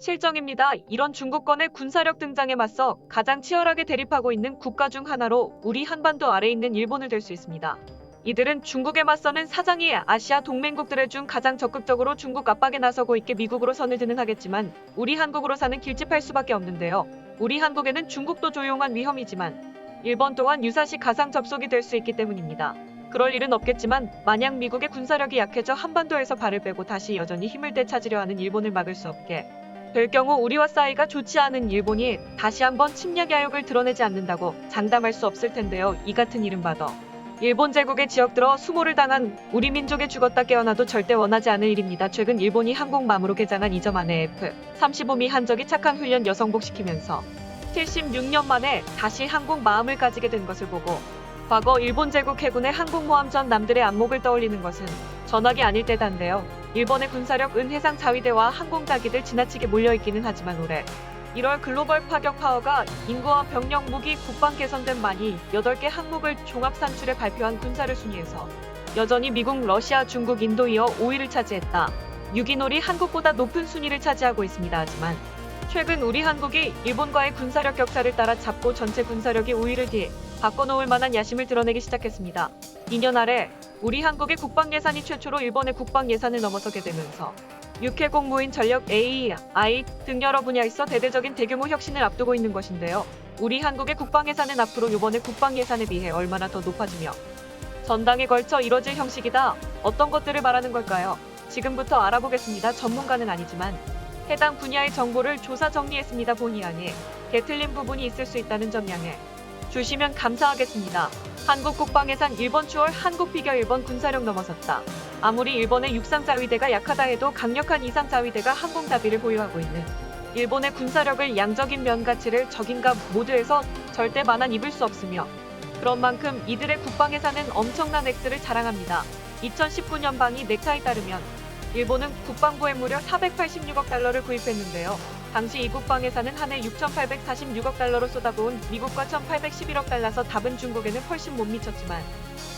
실정입니다. 이런 중국권의 군사력 등장에 맞서 가장 치열하게 대립하고 있는 국가 중 하나로 우리 한반도 아래에 있는 일본을 들 수 있습니다. 이들은 중국에 맞서는 사장이 아시아 동맹국들의 중 가장 적극적으로 중국 압박에 나서고 있게 미국으로 선을 드는 하겠지만 우리 한국으로서는 길집할 수밖에 없는데요. 우리 한국에는 중국도 조용한 위험이지만 일본 또한 유사시 가상 접속이 될 수 있기 때문입니다. 그럴 일은 없겠지만 만약 미국의 군사력이 약해져 한반도에서 발을 빼고 다시 여전히 힘을 되찾으려 하는 일본을 막을 수 없게 될 경우 우리와 사이가 좋지 않은 일본이 다시 한번 침략 야욕을 드러내지 않는다고 장담할 수 없을 텐데요. 이 같은 일은 봐도 일본 제국의 지역 들어 수모를 당한 우리 민족의 죽었다 깨어나도 절대 원하지 않을 일입니다. 최근 일본이 항공모함으로 개장한 이 점 안에 F-35미 한적이 착한 훈련 여성복시키면서 76년 만에 다시 항공모함을 가지게 된 것을 보고 과거 일본 제국 해군의 항공모함 전 남들의 안목을 떠올리는 것은 전학이 아닐 때단데요. 일본의 군사력 해상 자위대와 항공자기들 지나치게 몰려있기는 하지만 올해 1월 글로벌 파격 파워가 인구와 병력 무기 국방 개선된 만이 8개 항목을 종합 산출해 발표한 군사력 순위에서 여전히 미국, 러시아, 중국, 인도 이어 5위를 차지했다. 유기놀이 한국보다 높은 순위를 차지하고 있습니다. 하지만 최근 우리 한국이 일본과의 군사력 격차를 따라잡고 전체 군사력이 5위를 바꿔놓을 만한 야심을 드러내기 시작했습니다. 2년 아래 우리 한국의 국방 예산이 최초로 일본의 국방 예산을 넘어서게 되면서 육해공 무인 전력 AI 등 여러 분야에서 대대적인 대규모 혁신을 앞두고 있는 것인데요. 우리 한국의 국방 예산은 앞으로 이번의 국방 예산에 비해 얼마나 더 높아지며 전당에 걸쳐 이뤄질 형식이다. 어떤 것들을 말하는 걸까요? 지금부터 알아보겠습니다. 전문가는 아니지만 해당 분야의 정보를 조사 정리했습니다. 본의 아니 개틀린 부분이 있을 수 있다는 점 양해 주시면 감사하겠습니다. 한국 국방 예산 일본 추월 한국 비교 일본 군사력 넘어섰다. 아무리 일본의 육상자위대가 약하다 해도 강력한 이상자위대가 항공자비를 보유하고 있는 일본의 군사력을 양적인 면가치를 적인가 모두에서 절대 반환 입을 수 없으며 그런 만큼 이들의 국방 예산은 엄청난 액수를 자랑합니다. 2019년 방위 넥타에 따르면 일본은 국방부에 무려 486억 달러를 구입했는데요. 당시 이 국방 예산은 한 해 6,846억 달러로 쏟아부은 미국과 1,811억 달러서 답은 중국에는 훨씬 못 미쳤지만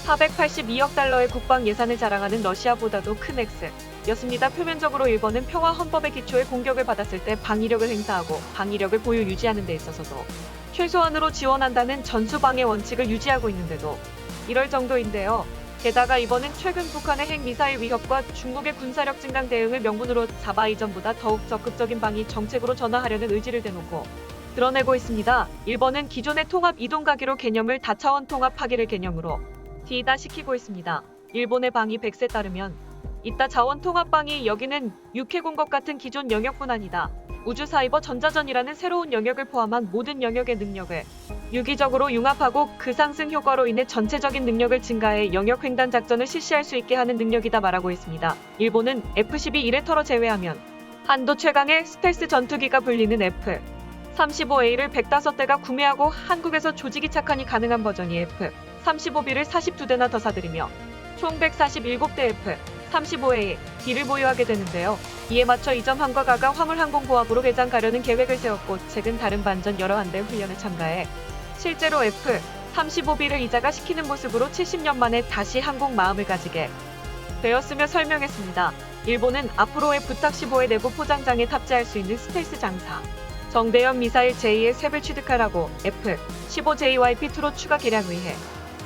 482억 달러의 국방 예산을 자랑하는 러시아보다도 큰 액수였습니다. 표면적으로 일본은 평화 헌법의 기초에 공격을 받았을 때 방위력을 행사하고 방위력을 보유 유지하는 데 있어서도 최소한으로 지원한다는 전수방해 원칙을 유지하고 있는데도 이럴 정도인데요. 게다가 이번은 최근 북한의 핵미사일 위협과 중국의 군사력 증강 대응을 명분으로 잡아 이전보다 더욱 적극적인 방위 정책으로 전환하려는 의지를 대놓고 드러내고 있습니다. 일본은 기존의 통합 이동가기로 개념을 다차원 통합하기를 개념으로 시키고 있습니다. 일본의 방위 100세 따르면 이따 자원 통합 방위 여기는 육해공급 같은 기존 영역뿐 아니다. 우주 사이버 전자전이라는 새로운 영역을 포함한 모든 영역의 능력을 유기적으로 융합하고 그 상승 효과로 인해 전체적인 능력을 증가해 영역 횡단 작전을 실시할 수 있게 하는 능력이다 말하고 있습니다. 일본은 F-12 이레터러 제외하면 한도 최강의 스텔스 전투기가 불리는 F-35A를 105대가 구매하고 한국에서 조직이 착한이 가능한 버전이 F-35B를 42대나 더 사들이며 총 147대 F-35A B를 보유하게 되는데요. 이에 맞춰 이점 항과가가 화물항공보합으로 개장 가려는 계획을 세웠고 최근 다른 반전 여러 한대 훈련에 참가해 실제로 F-35B를 이자가 시키는 모습으로 70년 만에 다시 항공모함을 가지게 되었으며 설명했습니다. 일본은 앞으로 F-15의 내부 포장장에 탑재할 수 있는 스텔스 장사 정대형 미사일 제2의 셉을 취득하라고 F-15JYP2로 추가 개량을 위해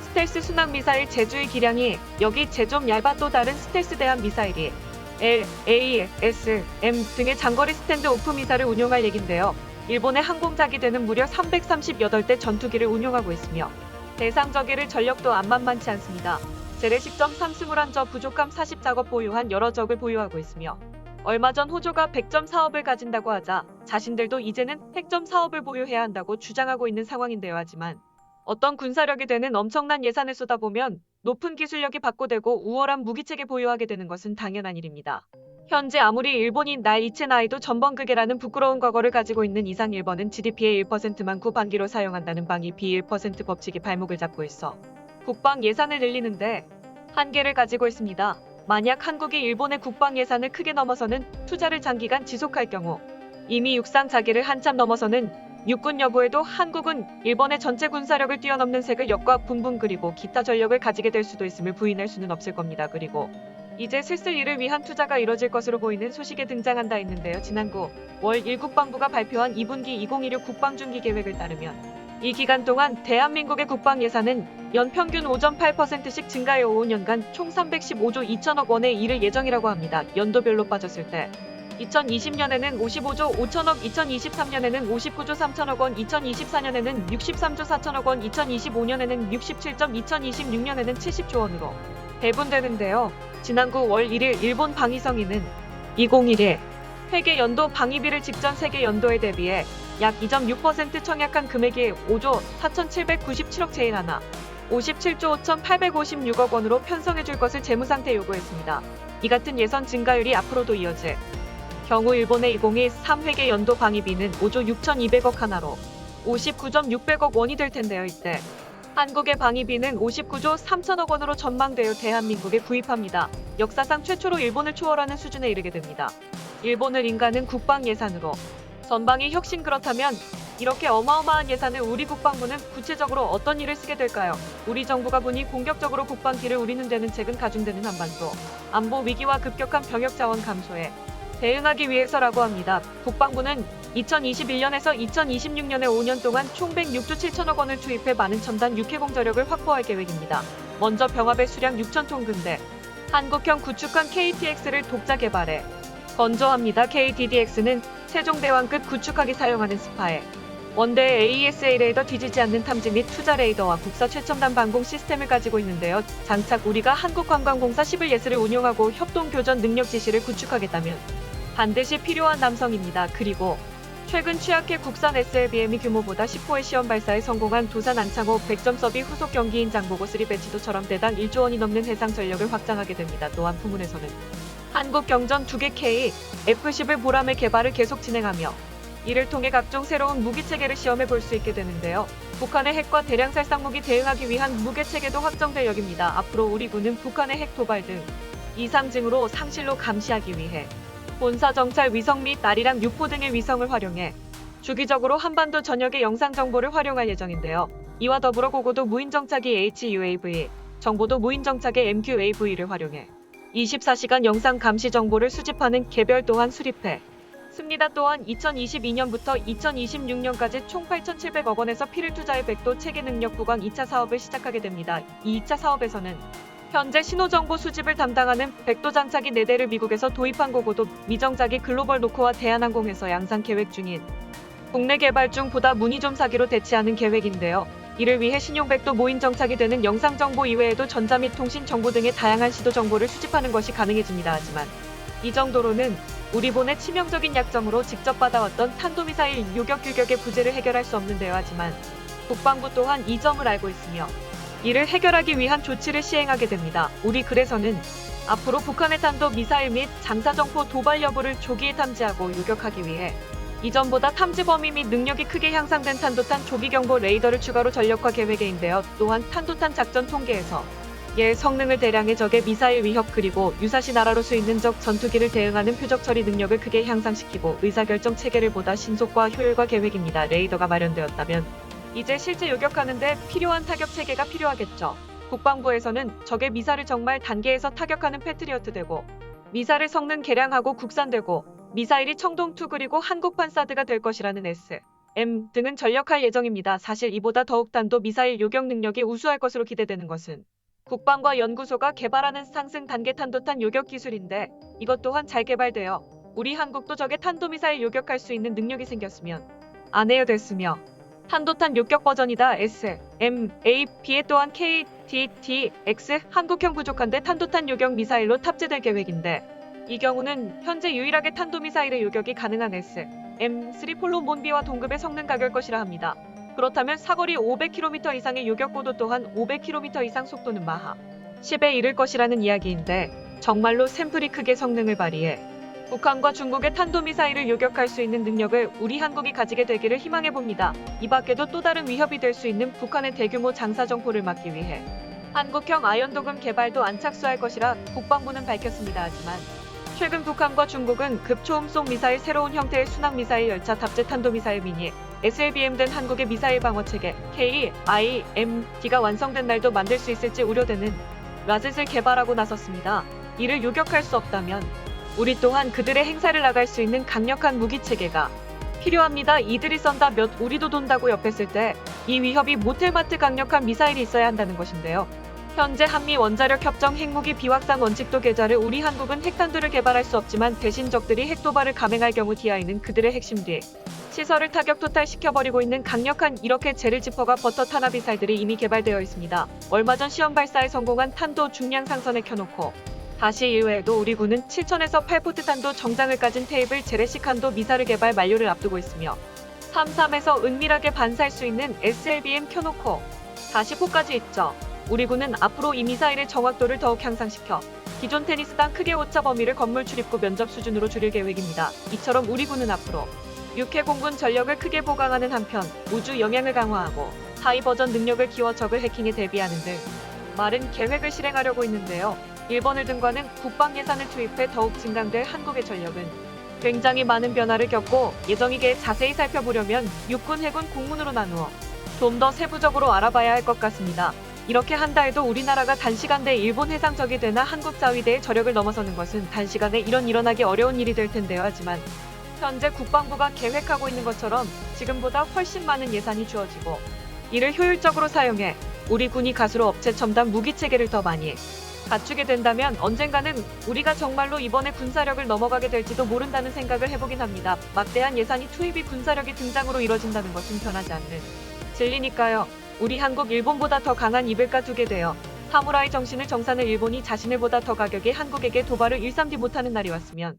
스텔스 순항 미사일 제주의 기량이 여기 제좀 얇아 또 다른 스텔스 대함 미사일이 LASM 등의 장거리 스탠드 오프 미사를 운용할 얘긴데요. 일본의 항공자기대는 무려 338대 전투기를 운용하고 있으며 대상적이를 전력도 안 만만치 않습니다. 재래식점 321저 부족함 40작업 보유한 여러 적을 보유하고 있으며 얼마 전 호조가 100점 사업을 가진다고 하자 자신들도 이제는 핵점 사업을 보유해야 한다고 주장하고 있는 상황인데요. 하지만 어떤 군사력이 되는 엄청난 예산을 쏟아보면 높은 기술력이 받고되고 우월한 무기체계 보유하게 되는 것은 당연한 일입니다. 현재 아무리 일본이 이체 나이도 전범극이라는 부끄러운 과거를 가지고 있는 이상 일본은 GDP의 1%만 구방기로 사용한다는 방위 B1% 법칙이 발목을 잡고 있어 국방 예산을 늘리는데 한계를 가지고 있습니다. 만약 한국이 일본의 국방 예산을 크게 넘어서는 투자를 장기간 지속할 경우 이미 육상 자기를 한참 넘어서는 육군 여부에도 한국은 일본의 전체 군사력을 뛰어넘는 세력과 분분 그리고 기타 전력을 가지게 될 수도 있음을 부인할 수는 없을 겁니다. 그리고 이제 슬슬 이를 위한 투자가 이뤄질 것으로 보이는 소식에 등장한다 했는데요. 지난 9월 1 국방부가 발표한 2분기 2016 국방중기 계획을 따르면 이 기간 동안 대한민국의 국방 예산은 연평균 5.8%씩 증가해 5년간 총 315조 2천억 원에 이를 예정이라고 합니다. 연도별로 빠졌을 때 2020년에는 55조 5천억, 2023년에는 59조 3천억 원, 2024년에는 63조 4천억 원, 2025년에는 67점, 2026년에는 70조 원으로 배분되는데요. 지난 9월 1일 일본 방위성인은 2021 회계 연도 방위비를 직전 세계 연도에 대비해 약 2.6% 청약한 금액이 5조 4,797억 제일하나 57조 5,856억 원으로 편성해 줄 것을 재무상태 요구했습니다. 이 같은 예산 증가율이 앞으로도 이어질 경우 일본의 2023 회계 연도 방위비는 5조 6,200억 하나로 59.600억 원이 될 텐데요. 이때 한국의 방위비는 59조 3천억 원으로 전망되어 대한민국에 구입합니다. 역사상 최초로 일본을 초월하는 수준에 이르게 됩니다. 일본을 인가하는 국방 예산으로 전방위 혁신. 그렇다면 이렇게 어마어마한 예산을 우리 국방부는 구체적으로 어떤 일을 쓰게 될까요? 우리 정부가 보니 공격적으로 국방기를 우리는 데는 최근 가중되는 한반도 안보 위기와 급격한 병역 자원 감소에 대응하기 위해서라고 합니다. 국방부는 2021년에서 2026년에 5년 동안 총 106조 7천억 원을 투입해 많은 첨단 육해공 저력을 확보할 계획입니다. 먼저 병합의 수량 6,000톤 근대 한국형 구축함 KTX를 독자 개발해 건조합니다. KTDX는 세종대왕급 구축함이 사용하는 스파에 원대의 AESA 레이더 뒤지지 않는 탐지 및 투자 레이더와 국사 최첨단 방공 시스템을 가지고 있는데요. 장착 우리가 한국관광공사 11예스를 운용하고 협동교전 능력 지시를 구축하겠다면 반드시 필요한 남성입니다. 그리고 최근 취약해 국산 SLBM이 규모보다 10호의 시험 발사에 성공한 두산 안창호 100점 서비 후속 경기인 장보고 3 배치도처럼 대당 1조 원이 넘는 해상 전력을 확장하게 됩니다. 또한 부문에서는 한국경전 2개 K-F10을 보람의 개발을 계속 진행하며 이를 통해 각종 새로운 무기체계를 시험해 볼 수 있게 되는데요. 북한의 핵과 대량 살상무기 대응하기 위한 무기체계도 확정될 역입니다. 앞으로 우리 군은 북한의 핵 도발 등 이상징후로 상실로 감시하기 위해 본사 정찰 위성 및 나리랑 유포 등의 위성을 활용해 주기적으로 한반도 전역의 영상 정보를 활용할 예정인데요. 이와 더불어 고고도 무인정찰기 HUAV, 정보도 무인정찰기 MQAV를 활용해 24시간 영상 감시 정보를 수집하는 개별 또한 수립해 습니다. 또한 2022년부터 2026년까지 총 8,700억 원에서 피를 투자해 백도 체계 능력 구간 2차 사업을 시작하게 됩니다. 이 2차 사업에서는 현재 신호정보 수집을 담당하는 백도 장착기 4대를 미국에서 도입한 고고도 미정작이 글로벌 노코와 대한항공에서 양산 계획 중인 국내 개발 중 보다 문의 좀 사기로 대체하는 계획인데요. 이를 위해 신용 백도 모인 정착이 되는 영상 정보 이외에도 전자 및 통신 정보 등의 다양한 시도 정보를 수집하는 것이 가능해집니다. 하지만 이 정도로는 우리본의 치명적인 약점으로 직접 받아왔던 탄도미사일 요격 규격의 부재를 해결할 수 없는데요. 하지만 국방부 또한 이 점을 알고 있으며 이를 해결하기 위한 조치를 시행하게 됩니다. 우리 그래서는 앞으로 북한의 탄도 미사일 및 장사정포 도발 여부를 조기에 탐지하고 요격하기 위해 이전보다 탐지 범위 및 능력이 크게 향상된 탄도탄 조기경보 레이더를 추가로 전력화 계획인데요. 또한 탄도탄 작전 통계에서 예 성능을 대량의 적의 미사일 위협 그리고 유사시 나라로 수 있는 적 전투기를 대응하는 표적 처리 능력을 크게 향상시키고 의사결정 체계를 보다 신속과 효율화 계획입니다. 레이더가 마련되었다면 이제 실제 요격하는데 필요한 타격 체계가 필요하겠죠. 국방부에서는 적의 미사를 정말 단계에서 타격하는 패트리어트 되고 미사일 성능 개량하고 국산되고 미사일이 청동2 그리고 한국판 사드가 될 것이라는 SM 등은 전력할 예정입니다. 사실 이보다 더욱 단도 미사일 요격 능력이 우수할 것으로 기대되는 것은 국방과 연구소가 개발하는 상승 단계 탄도탄 요격 기술인데 이것 또한 잘 개발되어 우리 한국도 적의 탄도미사일 요격할 수 있는 능력이 생겼으면 안 해야 됐으며 탄도탄 요격 버전이다. SMAP에 또한 KTTX 한국형 부족한데 탄도탄 요격 미사일로 탑재될 계획인데 이 경우는 현재 유일하게 탄도미사일의 요격이 가능한 SM3 폴로 몬비와 동급의 성능 가결 것이라 합니다. 그렇다면 사거리 500km 이상의 요격고도 또한 500km 이상 속도는 마하 10에 이를 것이라는 이야기인데 정말로 샘플이 크게 성능을 발휘해 북한과 중국의 탄도미사일을 요격할 수 있는 능력을 우리 한국이 가지게 되기를 희망해봅니다. 이 밖에도 또 다른 위협이 될 수 있는 북한의 대규모 장사정포를 막기 위해 한국형 아연도금 개발도 안착수할 것이라 국방부는 밝혔습니다. 하지만 최근 북한과 중국은 급초음속 미사일 새로운 형태의 순항미사일 열차 탑재 탄도미사일 미니 SLBM 등 한국의 미사일 방어체계 KIMD가 완성된 날도 만들 수 있을지 우려되는 라젯을 개발하고 나섰습니다. 이를 요격할 수 없다면 우리 또한 그들의 행사를 나갈 수 있는 강력한 무기 체계가 필요합니다. 이들이 쏜다 몇 우리도 돈다고 옆에 쓸 때 이 위협이 모텔마트 강력한 미사일이 있어야 한다는 것인데요. 현재 한미 원자력 협정 핵무기 비확산 원칙도 계좌를 우리 한국은 핵탄두를 개발할 수 없지만 대신 적들이 핵도발을 감행할 경우 DI는 그들의 핵심 뒤 시설을 타격 토탈시켜버리고 있는 강력한 이렇게 재를 짚어가 버터 탄화미사일들이 이미 개발되어 있습니다. 얼마 전 시험 발사에 성공한 탄도 중량 상선에 켜놓고 다시 이외에도 우리 군은 7천에서 8포트 탄도 정장을 가진 테이블 재래식 한도 미사일 개발 만료를 앞두고 있으며 3.3에서 은밀하게 반사할 수 있는 SLBM 켜놓고 다시 포까지 있죠. 우리 군은 앞으로 이 미사일의 정확도를 더욱 향상시켜 기존 테니스당 크게 오차 범위를 건물 출입구 면적 수준으로 줄일 계획입니다. 이처럼 우리 군은 앞으로 육해 공군 전력을 크게 보강하는 한편 우주 영향을 강화하고 하이 버전 능력을 키워 적을 해킹에 대비하는 등 마른 계획을 실행하려고 있는데요. 일본을 등과는 국방 예산을 투입해 더욱 증강될 한국의 전력은 굉장히 많은 변화를 겪고 예정이게 자세히 살펴보려면 육군, 해군, 공군으로 나누어 좀 더 세부적으로 알아봐야 할 것 같습니다. 이렇게 한다 해도 우리나라가 단시간 내에 일본 해상적이 되나 한국 자위대의 저력을 넘어서는 것은 단시간에 일어나기 어려운 일이 될 텐데요. 하지만 현재 국방부가 계획하고 있는 것처럼 지금보다 훨씬 많은 예산이 주어지고 이를 효율적으로 사용해 우리 군이 가수로 업체 첨단 무기 체계를 더 많이 갖추게 된다면 언젠가는 우리가 정말로 이번에 군사력을 넘어가게 될지도 모른다는 생각을 해보긴 합니다. 막대한 예산이 투입이 군사력이 등장으로 이뤄진다는 것은 변하지 않는 진리니까요. 우리 한국 일본보다 더 강한 이을까 두게 되어 사무라이 정신을 정산을 일본이 자신을보다 더 가격에 한국에게 도발을 일삼지 못하는 날이 왔으면